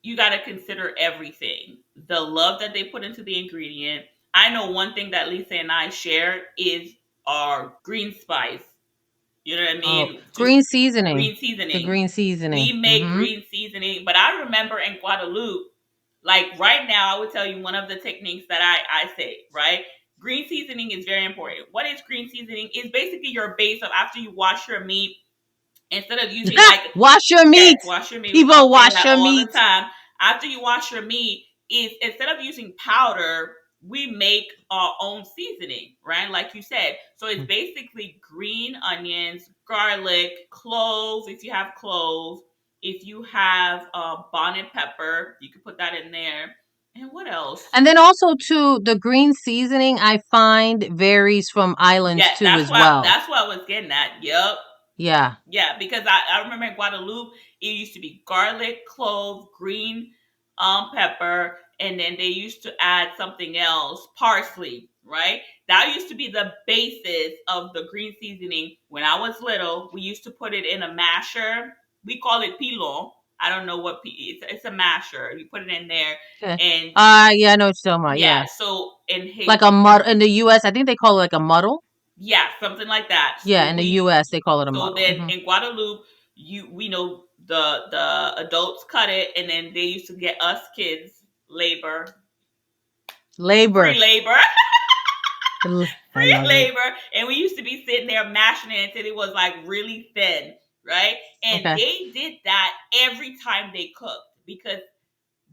[SPEAKER 2] you got to consider everything, the love that they put into the ingredient. I know one thing that Lisa and I share is our green spice. You know what I
[SPEAKER 1] Oh,
[SPEAKER 2] mean? Just
[SPEAKER 1] green seasoning.
[SPEAKER 2] green
[SPEAKER 1] The
[SPEAKER 2] seasoning.
[SPEAKER 1] green seasoning.
[SPEAKER 2] We make
[SPEAKER 1] Mhm.
[SPEAKER 2] green seasoning, but I remember in Guadeloupe, like right now, I would tell you one of the techniques that I say, right? Green seasoning is very important. What is green seasoning? It's basically your base of, after you wash your meat, instead of using like,
[SPEAKER 1] Wash your
[SPEAKER 2] yes,
[SPEAKER 1] meat.
[SPEAKER 2] wash your meat. We
[SPEAKER 1] People
[SPEAKER 2] all say
[SPEAKER 1] wash
[SPEAKER 2] that
[SPEAKER 1] your
[SPEAKER 2] all the
[SPEAKER 1] meat.
[SPEAKER 2] time. After you wash your meat, is instead of using powder, we make our own seasoning, right? Like you said. So it's basically green onions, garlic, cloves, if you have cloves. If you have bonnet pepper, you can put that in there. And what else?
[SPEAKER 1] And then also too, the green seasoning I find varies from islands
[SPEAKER 2] Yeah,
[SPEAKER 1] too
[SPEAKER 2] that's
[SPEAKER 1] as
[SPEAKER 2] what
[SPEAKER 1] well.
[SPEAKER 2] that's what I was getting at. Yep.
[SPEAKER 1] Yeah.
[SPEAKER 2] Yeah, because I remember in Guadeloupe, it used to be garlic, clove, green pepper, and then they used to add something else, parsley, right? That used to be the basis of the green seasoning. When I was little, we used to put it in a masher. We call it pilon. I don't know what it's a masher. You put it in there,
[SPEAKER 1] Okay.
[SPEAKER 2] and
[SPEAKER 1] Yeah, I know what you're talking about.
[SPEAKER 2] yeah.
[SPEAKER 1] Yeah.
[SPEAKER 2] So in
[SPEAKER 1] Like
[SPEAKER 2] Haiti,
[SPEAKER 1] a mud in the US, I think they call it like a muddle.
[SPEAKER 2] yeah, something like that.
[SPEAKER 1] Yeah,
[SPEAKER 2] So
[SPEAKER 1] in the US they call it a
[SPEAKER 2] so
[SPEAKER 1] muddle.
[SPEAKER 2] then
[SPEAKER 1] Mhm.
[SPEAKER 2] in Guadeloupe, we know the adults cut it, and then they used to get us kids free
[SPEAKER 1] Labor.
[SPEAKER 2] labor,
[SPEAKER 1] I
[SPEAKER 2] free
[SPEAKER 1] love it.
[SPEAKER 2] labor, and we used to be sitting there mashing it until it was like really thin, right? And
[SPEAKER 1] Okay.
[SPEAKER 2] they did that every time they cooked, because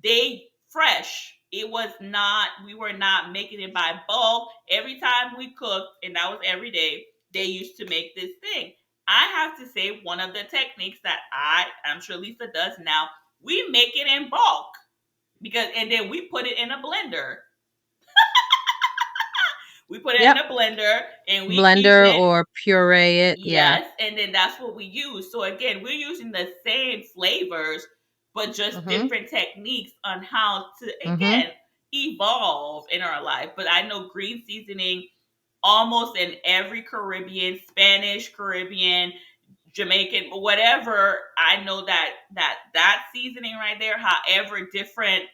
[SPEAKER 2] they fresh. It was not, we were not making it by bulk. Every time we cooked, and that was every day, they used to make this thing. I have to say, one of the techniques that I'm sure Lisa does now, we make it in bulk, because, and then we put it in a blender. We put it in
[SPEAKER 1] Yep.
[SPEAKER 2] a blender and we keep
[SPEAKER 1] Blender
[SPEAKER 2] it.
[SPEAKER 1] or puree it. Yeah.
[SPEAKER 2] Yes, and then that's what we use. So again, we're using the same flavors, but just
[SPEAKER 1] Mhm.
[SPEAKER 2] different techniques on how to,
[SPEAKER 1] Mhm.
[SPEAKER 2] again, evolve in our life. But I know green seasoning almost in every Caribbean, Spanish, Caribbean, Jamaican, whatever. I know that seasoning right there, however different,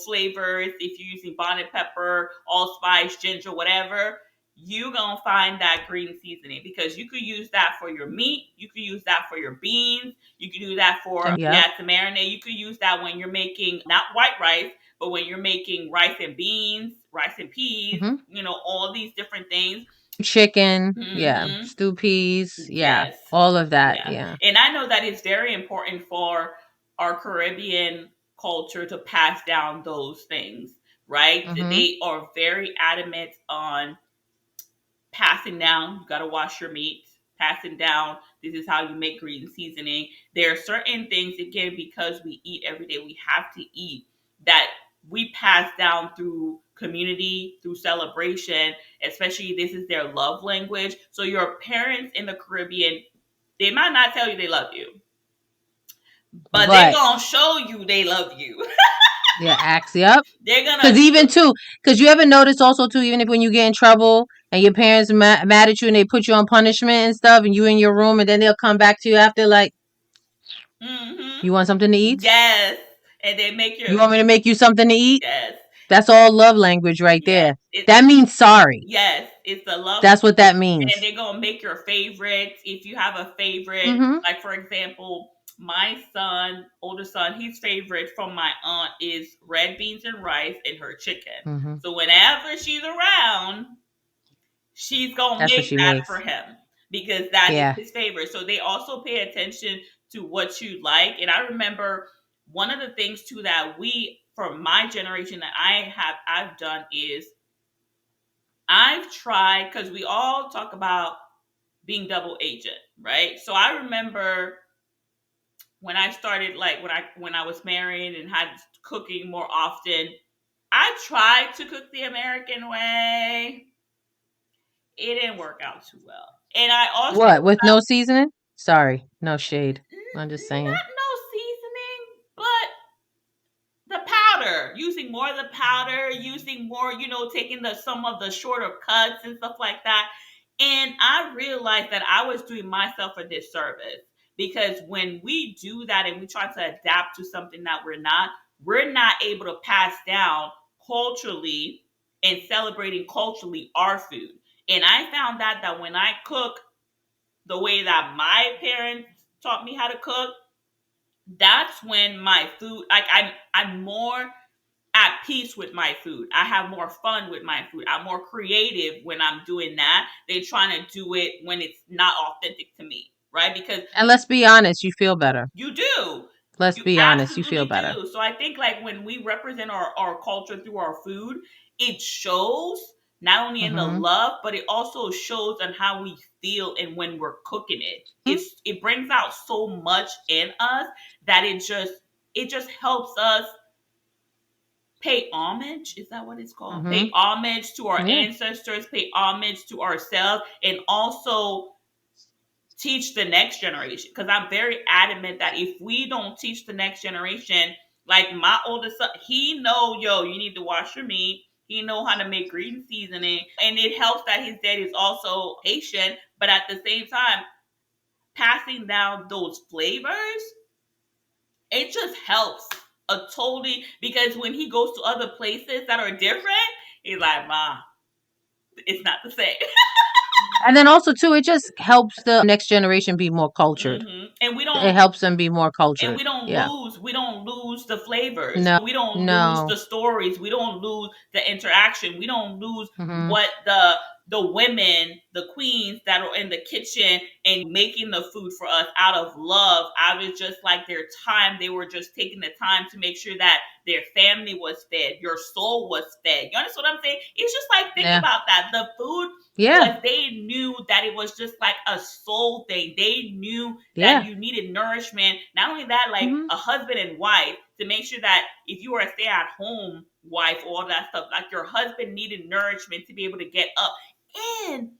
[SPEAKER 2] flavors, if you're using bonnet pepper, allspice, ginger, whatever, you're going to find that green seasoning, because you could use that for your meat. You could use that for your beans. You could do that for,
[SPEAKER 1] Yep.
[SPEAKER 2] yeah, to marinate. You could use that when you're making not white rice, but when you're making rice and beans, rice and peas,
[SPEAKER 1] Mhm.
[SPEAKER 2] all these different things.
[SPEAKER 1] Chicken. Yeah.
[SPEAKER 2] Hmm.
[SPEAKER 1] Stew peas. Yeah.
[SPEAKER 2] Yes.
[SPEAKER 1] All of that.
[SPEAKER 2] Yeah.
[SPEAKER 1] Yeah.
[SPEAKER 2] And I know that it's very important for our Caribbean culture to pass down those things, right?
[SPEAKER 1] Mhm.
[SPEAKER 2] They are very adamant on passing down, you got to wash your meat, passing down, this is how you make green seasoning. There are certain things, again, because we eat every day, we have to eat, that we pass down through community, through celebration, especially this is their love language. So your parents in the Caribbean, they might not tell you they love you, but they
[SPEAKER 1] But
[SPEAKER 2] gonna show you they love you.
[SPEAKER 1] Yeah, acts. Yep.
[SPEAKER 2] They're gonna
[SPEAKER 1] Because even too, because you ever notice also too, even if when you get in trouble and your parents mad at you and they put you on punishment and stuff, and you in your room, and then they'll come back to you after like,
[SPEAKER 2] mm-hmm.
[SPEAKER 1] you want something to eat?
[SPEAKER 2] Yes. And they make your
[SPEAKER 1] You want me to make you something to eat?
[SPEAKER 2] yes.
[SPEAKER 1] That's all love language right
[SPEAKER 2] Yes.
[SPEAKER 1] there. That means sorry.
[SPEAKER 2] Yes, it's the love.
[SPEAKER 1] That's what that
[SPEAKER 2] And
[SPEAKER 1] means.
[SPEAKER 2] they're gonna make your favorites if you have a favorite.
[SPEAKER 1] Mm-hmm.
[SPEAKER 2] Like for example, my son, older son, his favorite from my aunt is red beans and rice and her chicken.
[SPEAKER 1] Mm-hmm.
[SPEAKER 2] So whenever she's around, she's gonna
[SPEAKER 1] That's what
[SPEAKER 2] make
[SPEAKER 1] she
[SPEAKER 2] that
[SPEAKER 1] makes.
[SPEAKER 2] for him because that is
[SPEAKER 1] Yeah.
[SPEAKER 2] his favorite. So they also pay attention to what you like. And I remember one of the things too that we, from my generation, that I've done is I've tried, because we all talk about being double agent, right? So I remember when I started, like when I was married and had cooking more often, I tried to cook the American way. It didn't work out too well. And I also
[SPEAKER 1] What, with no seasoning? Sorry, no shade. I'm just saying.
[SPEAKER 2] not no seasoning, but the powder, using more of the powder, using more, taking the some of the shorter cuts and stuff like that. And I realized that I was doing myself a disservice because when we do that and we try to adapt to something that we're not able to pass down culturally and celebrating culturally our food. And I found that when I cook the way that my parents taught me how to cook, that's when my food, like I'm more at peace with my food. I have more fun with my food. I'm more creative when I'm doing that than trying to do it when it's not authentic to me, right? Because
[SPEAKER 1] And let's be honest, you feel better.
[SPEAKER 2] you do.
[SPEAKER 1] Let's
[SPEAKER 2] You
[SPEAKER 1] be honest, you feel
[SPEAKER 2] absolutely
[SPEAKER 1] better.
[SPEAKER 2] do. So I think like when we represent our culture through our food, it shows not only in the
[SPEAKER 1] Mm-hmm.
[SPEAKER 2] love, but it also shows on how we feel and when we're cooking it. It brings out so much in us that it just helps us pay homage. Is that what it's called?
[SPEAKER 1] Mm-hmm.
[SPEAKER 2] Pay homage to our
[SPEAKER 1] Yeah.
[SPEAKER 2] ancestors, pay homage to ourselves, and also teach the next generation. Because I'm very adamant that if we don't teach the next generation, like my oldest son, he know, you need to wash your meat. He know how to make green seasoning, and it helps that his dad is also Haitian. But at the same time, passing down those flavors, it just helps a totally, because when he goes to other places that are different, he's like, "Ma, it's not the same."
[SPEAKER 1] And then also too, it just helps the next generation be more cultured.
[SPEAKER 2] And
[SPEAKER 1] It helps them be more cultured.
[SPEAKER 2] we don't
[SPEAKER 1] Yeah.
[SPEAKER 2] lose the flavors.
[SPEAKER 1] No.
[SPEAKER 2] We don't lose
[SPEAKER 1] No.
[SPEAKER 2] the stories. We don't lose the interaction. We don't lose
[SPEAKER 1] Mm-hmm.
[SPEAKER 2] what the women, the queens that are in the kitchen and making the food for us out of love. I was just like their time. They were just taking the time to make sure that their family was fed, your soul was fed. You understand what I'm saying? It's just like, think
[SPEAKER 1] Yeah.
[SPEAKER 2] about that. The food
[SPEAKER 1] Yeah.
[SPEAKER 2] was, they knew that it was just like a soul thing. They knew
[SPEAKER 1] Yeah.
[SPEAKER 2] that you needed nourishment. Not only that, like
[SPEAKER 1] Mm-hmm.
[SPEAKER 2] a husband and wife, to make sure that if you were a stay-at-home wife, all that stuff, like your husband needed nourishment to be able to get up. And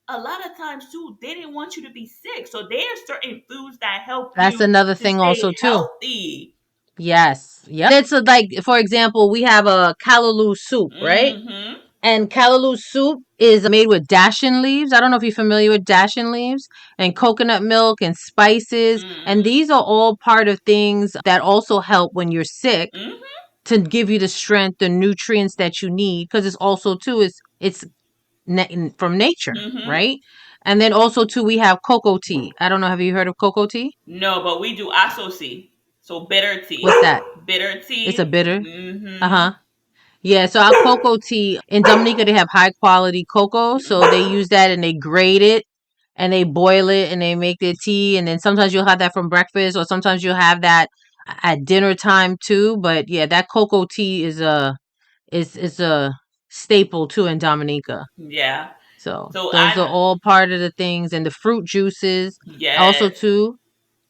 [SPEAKER 2] a lot of times too, they didn't want you to be sick. So there are certain foods that help
[SPEAKER 1] That's
[SPEAKER 2] you
[SPEAKER 1] another
[SPEAKER 2] to
[SPEAKER 1] thing
[SPEAKER 2] stay
[SPEAKER 1] also too.
[SPEAKER 2] healthy.
[SPEAKER 1] Yes. Yep. It's like, for example, we have a callaloo soup, right?
[SPEAKER 2] Mm-hmm.
[SPEAKER 1] And callaloo soup is made with dashin leaves. I don't know if you're familiar with dashin leaves, and coconut milk and spices. And these are all part of things that also help when you're sick
[SPEAKER 2] Mm-hmm.
[SPEAKER 1] to give you the strength, the nutrients that you need. Because it's also too, it's from nature,
[SPEAKER 2] Mm-hmm.
[SPEAKER 1] right? And then also too, we have cocoa tea. I don't know. Have you heard of cocoa tea?
[SPEAKER 2] No, but we do asosi. So bitter tea.
[SPEAKER 1] What's that?
[SPEAKER 2] Bitter tea.
[SPEAKER 1] It's a bitter. Uh
[SPEAKER 2] Mm-hmm.
[SPEAKER 1] huh. Yeah, so our cocoa tea in Dominica, they have high quality cocoa, so they use that and they grate it and they boil it and they make their tea, and then sometimes you'll have that from breakfast or sometimes you'll have that at dinner time too. But yeah, that cocoa tea is a staple too in Dominica.
[SPEAKER 2] Yeah.
[SPEAKER 1] So
[SPEAKER 2] So
[SPEAKER 1] those are all part of the things, and the fruit juices also
[SPEAKER 2] yes.
[SPEAKER 1] too,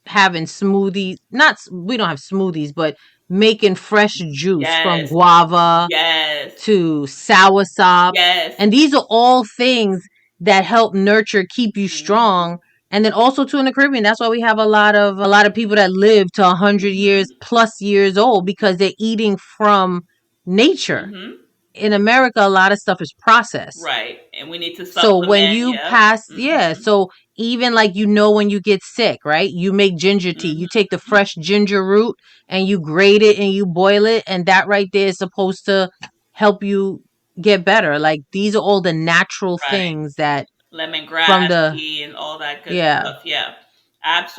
[SPEAKER 1] having smoothies. Not we don't have smoothies, but making fresh juice from
[SPEAKER 2] Yes.
[SPEAKER 1] guava
[SPEAKER 2] Yes.
[SPEAKER 1] to soursop.
[SPEAKER 2] Yes.
[SPEAKER 1] And these are all things that help nurture, keep you
[SPEAKER 2] Mm-hmm.
[SPEAKER 1] strong And then also too in the Caribbean, that's why we have a lot of people that live to 100 years plus years old, because they're eating from nature.
[SPEAKER 2] Mm-hmm.
[SPEAKER 1] In America, a lot of stuff is processed.
[SPEAKER 2] Right. And we need to
[SPEAKER 1] So when
[SPEAKER 2] supplement.
[SPEAKER 1] you
[SPEAKER 2] Yep.
[SPEAKER 1] pass, yeah,
[SPEAKER 2] Mm-hmm.
[SPEAKER 1] so even like, when you get sick, right? You make ginger tea. You take the
[SPEAKER 2] Mm-hmm.
[SPEAKER 1] fresh ginger root and you grate it and you boil it, and that right there is supposed to help you get better. Like, these are all the natural
[SPEAKER 2] Right.
[SPEAKER 1] things that from
[SPEAKER 2] Lemongrass
[SPEAKER 1] the
[SPEAKER 2] tea and all that good
[SPEAKER 1] yeah,
[SPEAKER 2] stuff. Yeah.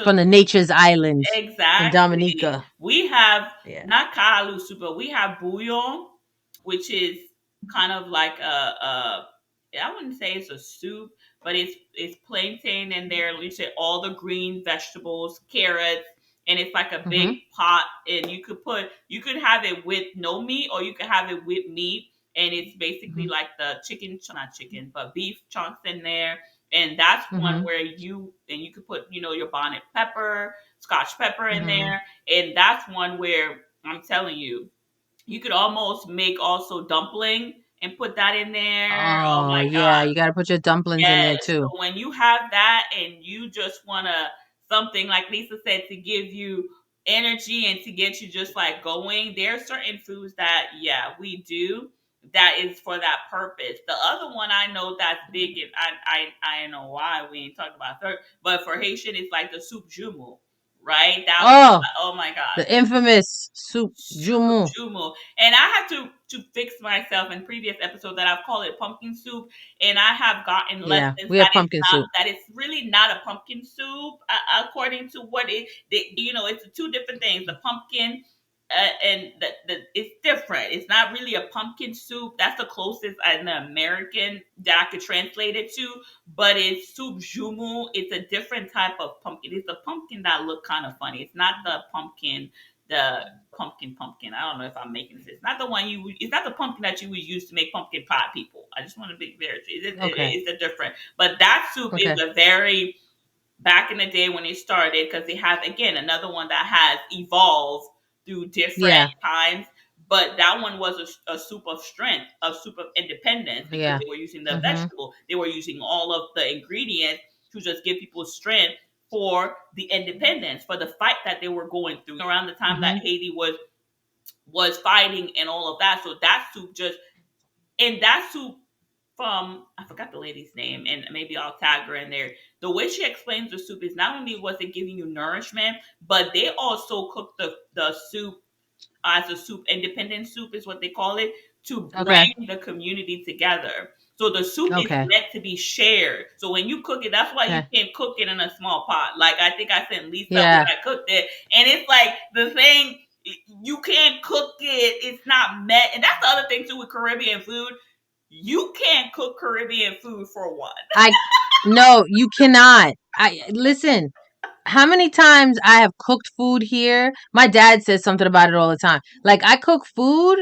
[SPEAKER 1] from the
[SPEAKER 2] Absolutely.
[SPEAKER 1] nature's islands in
[SPEAKER 2] Exactly.
[SPEAKER 1] Dominica.
[SPEAKER 2] We have
[SPEAKER 1] Yeah.
[SPEAKER 2] not kalu soup, but we have bouillon, which is kind of like I wouldn't say it's a soup, but it's plantain in there. You say all the green vegetables, carrots, and it's like a big
[SPEAKER 1] Mhm.
[SPEAKER 2] pot. And you could have it with no meat, or you could have it with meat. And it's basically
[SPEAKER 1] Mhm.
[SPEAKER 2] like the chicken, not chicken, but beef chunks in there. And that's one
[SPEAKER 1] Mhm.
[SPEAKER 2] where you could put your bonnet pepper, scotch pepper in
[SPEAKER 1] Mhm.
[SPEAKER 2] there. And that's one where I'm telling you, you could almost make also dumpling and put that in there. Oh
[SPEAKER 1] Oh,
[SPEAKER 2] my
[SPEAKER 1] yeah,
[SPEAKER 2] God.
[SPEAKER 1] you got to put your dumplings in there
[SPEAKER 2] Yes.
[SPEAKER 1] too.
[SPEAKER 2] So when you have that and you just want to something like Lisa said to give you energy and to get you just like going, there are certain foods that yeah we do that is for that purpose. The other one I know that's big, and I don't know why we ain't talking about third, but for Haitian it's like the soup jumu, right? That one,
[SPEAKER 1] Oh,
[SPEAKER 2] oh my God.
[SPEAKER 1] the infamous soup
[SPEAKER 2] Soup
[SPEAKER 1] jumu.
[SPEAKER 2] jumu. And I have to fix myself in previous episode that I've called it pumpkin soup, and I have gotten
[SPEAKER 1] Yeah,
[SPEAKER 2] lessons
[SPEAKER 1] we have pumpkin soup.
[SPEAKER 2] that it's really not a pumpkin soup according to what it's two different things. The pumpkin and it's different. It's not really a pumpkin soup. That's the closest an American that I could translate it to. But it's soup jumu. It's a different type of pumpkin. It's the pumpkin that look kind of funny. It's not the pumpkin. I don't know if I'm making sense. Not the one it's not the pumpkin that you would use to make pumpkin pie, people. I just want to be very.
[SPEAKER 1] Okay.
[SPEAKER 2] It's a different. But that soup is
[SPEAKER 1] Okay.
[SPEAKER 2] a very back in the day when it started, because they have again another one that has evolved through different
[SPEAKER 1] Yeah.
[SPEAKER 2] times. But that one was a soup of strength, a soup of independence, because
[SPEAKER 1] Yeah.
[SPEAKER 2] they were using the
[SPEAKER 1] Mhm.
[SPEAKER 2] vegetable, they were using all of the ingredients to just give people strength for the independence, for the fight that they were going through around the time that
[SPEAKER 1] Mhm.
[SPEAKER 2] Haiti was fighting and all of that. So that soup just and that soup from I forgot the lady's name, and maybe I'll tag her in there. The way she explains the soup is not only was it giving you nourishment, but they also cook the soup as a soup, independent soup is what they call it, to
[SPEAKER 1] Okay.
[SPEAKER 2] bring the community together. So the soup is
[SPEAKER 1] Okay.
[SPEAKER 2] meant to be shared. So when you cook it, that's why you
[SPEAKER 1] Okay.
[SPEAKER 2] can't cook it in a small pot. Like I think I sent Lisa when
[SPEAKER 1] Yeah.
[SPEAKER 2] I cooked it, and it's like the thing you can't cook it. It's not met, and that's the other thing too with Caribbean food. You can't cook Caribbean food for one.
[SPEAKER 1] I No, you cannot. I listen. How many times I have cooked food here? My dad says something about it all the time. Like, I cook food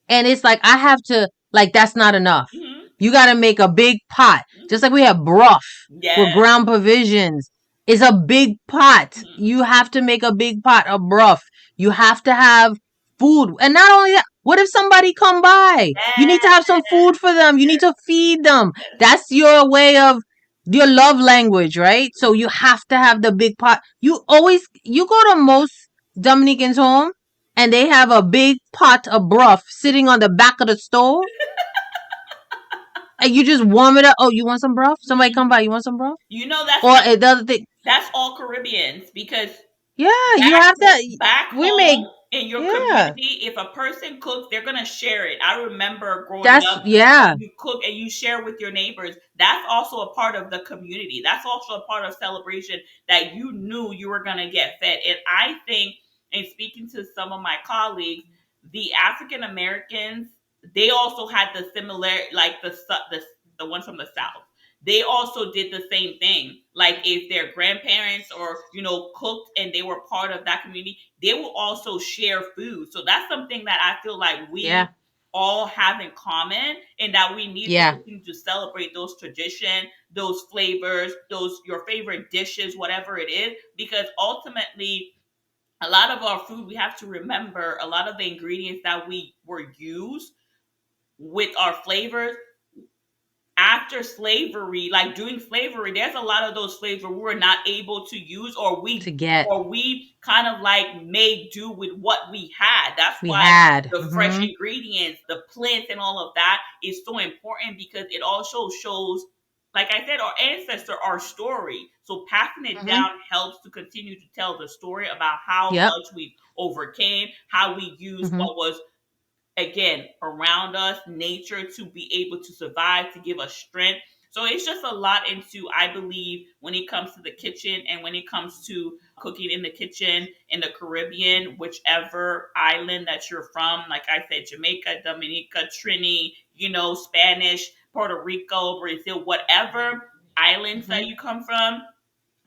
[SPEAKER 1] and it's like I have to, like, that's not enough.
[SPEAKER 2] Mm-hmm.
[SPEAKER 1] You got to make a big pot. Just like we have broth with
[SPEAKER 2] Yeah.
[SPEAKER 1] ground provisions. It's a big pot.
[SPEAKER 2] Mm-hmm.
[SPEAKER 1] You have to make a big pot of broth. You have to have food. And not only that, what if somebody come by? You need to
[SPEAKER 2] Yeah.
[SPEAKER 1] have some food for them. You need to feed them. That's your way of your love language, right? So you have to have the big pot. You go to most Dominicans home and they have a big pot of broth sitting on the back of the stove, and you just warm it up. Oh, you want some broth? Somebody come
[SPEAKER 2] Mm-hmm.
[SPEAKER 1] by. You want some broth?
[SPEAKER 2] You know that's
[SPEAKER 1] Or
[SPEAKER 2] not
[SPEAKER 1] the other thing.
[SPEAKER 2] that's all Caribbeans because
[SPEAKER 1] Yeah, you have to.
[SPEAKER 2] back
[SPEAKER 1] We make.
[SPEAKER 2] home in your
[SPEAKER 1] Yeah,
[SPEAKER 2] community, if a person cooks, they're gonna share it. I remember growing
[SPEAKER 1] that's
[SPEAKER 2] up,
[SPEAKER 1] yeah,
[SPEAKER 2] you cook and you share with your neighbors. That's also a part of the community. That's also a part of celebration that you knew you were gonna get fed. And I think, in speaking to some of my colleagues, the African Americans, they also had the similar, like the one from the South, they also did the same thing. Like if their grandparents or cooked and they were part of that community, they will also share food. So that's something that I feel like
[SPEAKER 1] yeah,
[SPEAKER 2] we all have in common, and that we need to
[SPEAKER 1] yeah,
[SPEAKER 2] continue to celebrate those traditions, those flavors, those your favorite dishes, whatever it is, because ultimately a lot of our food, we have to remember a lot of the ingredients that we were used with our flavors after slavery, like during slavery, there's a lot of those flavors we were not able to use, or
[SPEAKER 1] To get.
[SPEAKER 2] we kind of like made do with what we had. That's
[SPEAKER 1] We
[SPEAKER 2] why
[SPEAKER 1] had.
[SPEAKER 2] the fresh ingredients, the plants, and all of that is so important, because it also shows, like I said, our ancestor, our story. So passing it down helps to continue to tell the story about how
[SPEAKER 1] Yep.
[SPEAKER 2] much we overcame, how we used what was, again, around us, nature, to be able to survive, to give us strength. So it's just a lot into, I believe, when it comes to the kitchen, and when it comes to cooking in the kitchen in the Caribbean, whichever island that you're from, like I said, Jamaica, Dominica, Trini, Spanish, Puerto Rico, Brazil, whatever islands that you come from,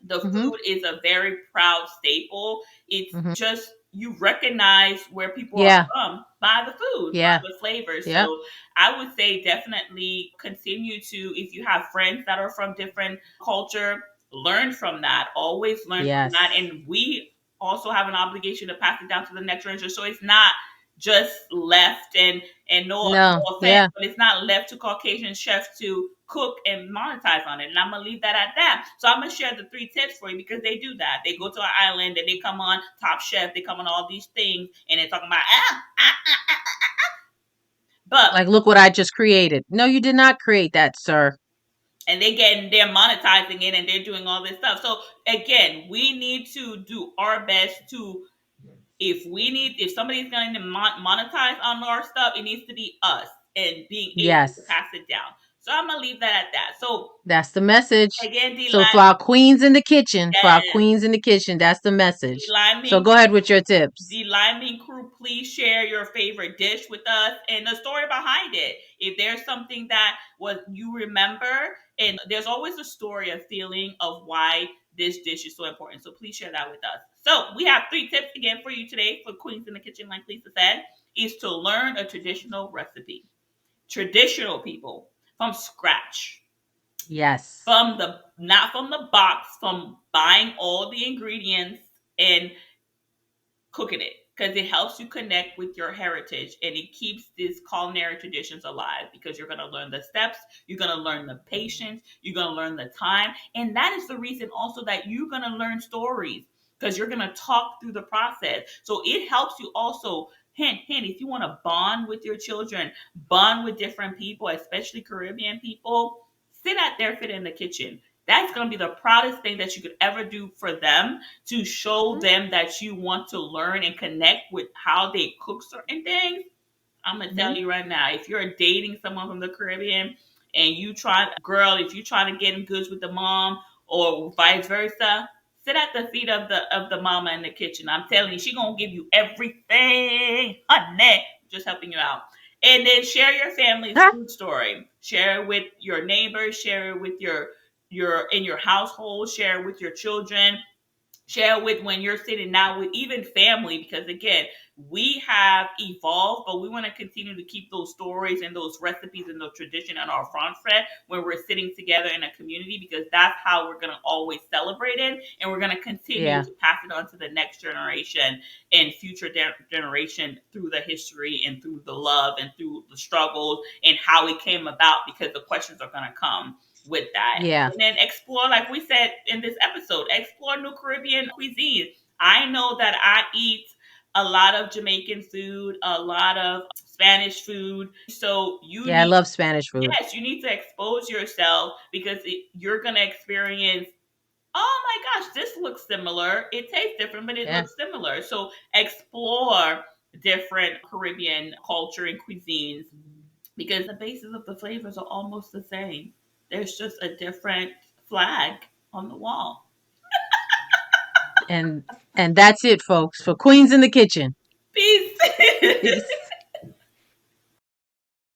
[SPEAKER 2] the food is a very proud staple. It's just, you recognize where people are
[SPEAKER 1] Yeah.
[SPEAKER 2] from by the food,
[SPEAKER 1] Yeah.
[SPEAKER 2] by the flavors.
[SPEAKER 1] Yep.
[SPEAKER 2] So I would say definitely continue to, if you have friends that are from different culture, learn from that. Always learn from
[SPEAKER 1] Yes.
[SPEAKER 2] that. And we also have an obligation to pass it down to the next generation. So it's not just left, and
[SPEAKER 1] No.
[SPEAKER 2] no offense,
[SPEAKER 1] Yeah.
[SPEAKER 2] but it's not left to Caucasian chefs to cook and monetize on it. And I'm gonna leave that at that. So I'm gonna share the 3 tips for you, because they do that. They go to an island and they come on Top Chef, they come on all these things, and they're talking about but
[SPEAKER 1] Like, look what I just created. No, you did not create that, sir.
[SPEAKER 2] and they're monetizing it, and they're doing all this stuff. So again, we need to do our best to, if somebody's going to monetize on our stuff, it needs to be us, and being able
[SPEAKER 1] Yes.
[SPEAKER 2] to pass it down. So I'm gonna leave that at that. So
[SPEAKER 1] That's the message.
[SPEAKER 2] again,
[SPEAKER 1] So for our queens in the kitchen,
[SPEAKER 2] yes,
[SPEAKER 1] that's the message. So
[SPEAKER 2] Liming
[SPEAKER 1] go ahead with your tips.
[SPEAKER 2] the Liming crew, please share your favorite dish with us and the story behind it. If there's something that was you remember, and there's always a story, a feeling of why this dish is so important. So please share that with us. So we have 3 tips again for you today for Queens in the Kitchen, like Lisa said, is to learn a traditional recipe. Traditional, people, from scratch.
[SPEAKER 1] Yes.
[SPEAKER 2] From the not from the box, from buying all the ingredients and cooking it, because it helps you connect with your heritage, and it keeps these culinary traditions alive, because you're going to learn the steps, you're going to learn the patience, you're going to learn the time. And that is the reason also that you're going to learn stories, because you're going to talk through the process. So it helps you also, hint, if you want to bond with your children, bond with different people, especially Caribbean people, sit at their feet in the kitchen. That's going to be the proudest thing that you could ever do for them, to show them that you want to learn and connect with how they cook certain things. I'm gonna tell you right now, if you're dating someone from the Caribbean, and you try, girl, if you try to get in goods with the mom, or vice versa, sit at the feet of the mama in the kitchen. I'm telling you, she gonna give you everything, honey. Just helping you out. And then share your family's food story. Share it with your neighbors. Share it with your in your household. Share it with your children, share with when you're sitting down with even family, because again, we have evolved, but we want to continue to keep those stories and those recipes and those tradition on our front foot when we're sitting together in a community, because that's how we're going to always celebrate it, and we're going to continue to pass it on to the next generation and future generation through the history and through the love and through the struggles and how it came about, because the questions are going to come with that.
[SPEAKER 1] Yeah.
[SPEAKER 2] And then explore, like we said in this episode, explore new Caribbean cuisine. I know that I eat a lot of Jamaican food, a lot of Spanish food. So
[SPEAKER 1] I love Spanish food.
[SPEAKER 2] Yes, you need to expose yourself, because you're going to experience, oh my gosh, this looks similar. It tastes different, but it looks similar. So explore different Caribbean culture and cuisines, because the basis of the flavors are almost the same. There's just a different flag on the wall.
[SPEAKER 1] And that's it, folks, for Queens in the Kitchen.
[SPEAKER 2] Peace.
[SPEAKER 1] Peace.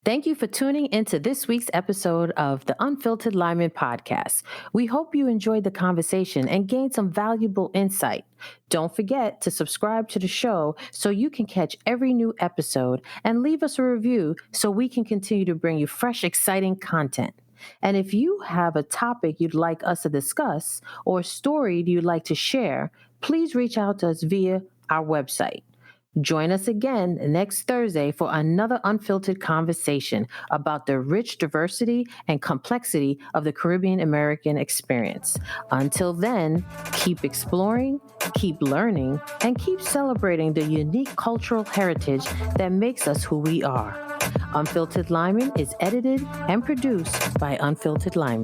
[SPEAKER 3] Thank you for tuning into this week's episode of the Unfiltered Lyman podcast. We hope you enjoyed the conversation and gained some valuable insight. Don't forget to subscribe to the show so you can catch every new episode, and leave us a review so we can continue to bring you fresh, exciting content. And if you have a topic you'd like us to discuss or a story you'd like to share, please reach out to us via our website. Join us again next Thursday for another unfiltered conversation about the rich diversity and complexity of the Caribbean American experience. Until then, keep exploring, keep learning, and keep celebrating the unique cultural heritage that makes us who we are. Unfiltered Liming is edited and produced by Unfiltered Liming.